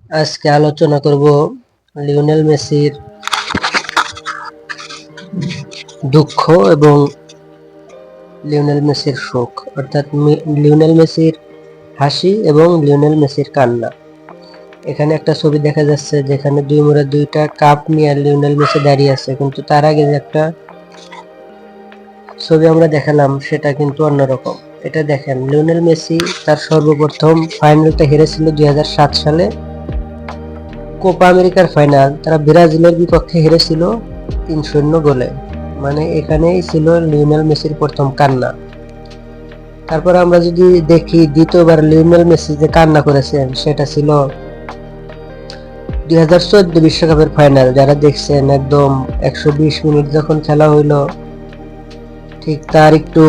আজকে আলোচনা করব লিওনেল মেসির দুঃখ এবং লিওনেল মেসির সুখ, অর্থাৎ লিওনেল মেসির হাসি এবং লিওনেল মেসির কান্না। এখানে একটা ছবি দেখা যাচ্ছে যেখানে দুই মোড়ে দুইটা কাপ নিয়ে লিওনেল মেসি দাঁড়িয়ে আছে, কিন্তু তার আগে যে একটা ছবি আমরা দেখালাম সেটা কিন্তু অন্যরকম। এটা দেখেন, লিওনেল মেসি তার সর্বপ্রথম ফাইনালটা হেরেছিল 2007 সালে কোপা আমেরিকার ফাইনাল। তারা ব্রাজিলের বিপক্ষে হেরেছিল 3-0 গোলে। মানে এখানেই ছিল লিওনেল মেসির প্রথম কান্না। তারপর আমরা যদি দেখি দ্বিতীয়বার লিওনেল মেসি যে কান্না করেছেন সেটা ছিল 2014 বিশ্বকাপের ফাইনাল। যারা দেখছেন, একদম 120 মিনিট যখন খেলা হইলো, ঠিক তার একটু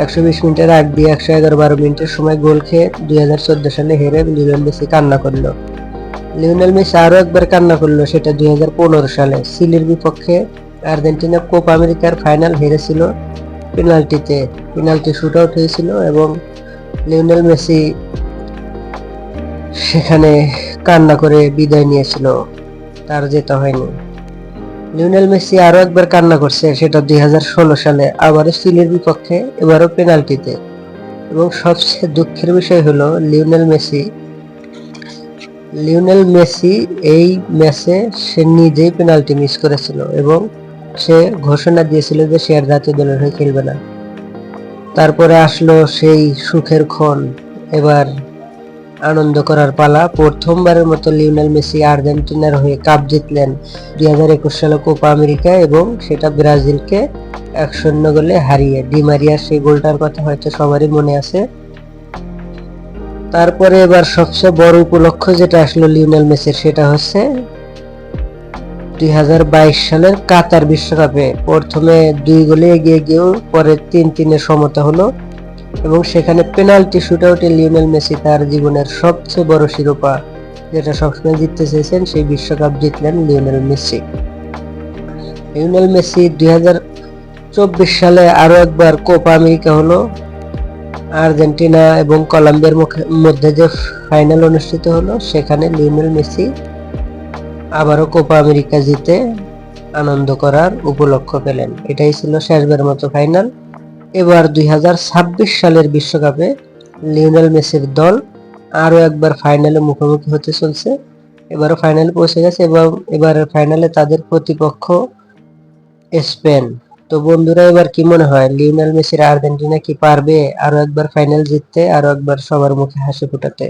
120 মিনিটের আগ দিয়ে 111-12 মিনিটের সময় গোল খেয়ে 2014 সালে হেরে লিওনেল মেসি কান্না করলো। লিওনেল মেসি আরো একবার কান্না করলো, সেটা 2015 সালে চিলির বিপক্ষে। আর্জেন্টিনা কোপা আমেরিকার ফাইনাল হেরেছিল পেনাল্টি শুট আউট হয়েছিল এবং লিওনেল মেসি সেখানে কান্না করে বিদায় নিয়েছিল, তার যেতে হয়নি। লিওনেল মেসি আরো একবার কান্না করছে, সেটা 2016 সালে আবারও চিলির বিপক্ষে, এবারও পেনাল্টিতে। এবং সবচেয়ে দুঃখের বিষয় হলো লিওনেল মেসি এই ম্যাচে সে নিজেই পেনাল্টি মিস করেছিল এবং সে ঘোষণা দিয়েছিল যে সে আর জাতীয় দলের হয়ে খেলবে না। তারপরে আসলো সেই সুখের ক্ষণ, এবার আনন্দ করার পালা। প্রথমবারের মতো লিওনেল মেসি আর্জেন্টিনার হয়ে কাপ জিতলেন 2021 সালে কোপা আমেরিকা, এবং সেটা ব্রাজিলকে 1-0 গোলে হারিয়ে। ডি মারিয়ার সেই গোলটার কথা হয়তো সবারই মনে আছে। তারপরে এবার সবচেয়ে বড় উপলক্ষ যেটা আসলো লিওনেল মেসির, সেটা হচ্ছে 2022 সালের কাতার বিশ্বকাপে প্রথমে 2 গোলে এগিয়ে গিয়েও পরে 3-3 সমতা হলো, এবং সেখানে পেনাল্টি শুটআউটে লিওনেল মেসি তার জীবনের সবচেয়ে বড় শিরোপা, যেটা সবসময় জিততে চেয়েছেন, সেই বিশ্বকাপ জিতলেন লিওনেল মেসি। লিওনেল মেসি 2024 সালে আরো একবার কোপা আমেরিকা হলো। আর্জেন্টিনা এবং কলম্বিয়ার মধ্যে যে ফাইনাল অনুষ্ঠিত হলো, সেখানে লিওনেল মেসি আবারও কোপা আমেরিকা জিতে আনন্দ করার উপলক্ষ পেলেন। এটাই ছিল শেষবারের মতো ফাইনাল। এবার 2026 সালের বিশ্বকাপে লিওনেল মেসির দল আরো একবার ফাইনালে মুখোমুখি হতে চলছে। এবারও ফাইনালে পৌঁছে গেছে এবং এবারের ফাইনালে তাদের প্রতিপক্ষ স্পেন। তো বন্ধুরা, এবার কি মনে হয়, লিওনেল মেসির আর্জেন্টিনা কি পারবে আরো একবার ফাইনাল জিততে, আরো একবার সবার মুখে হাসি ফোটাতে?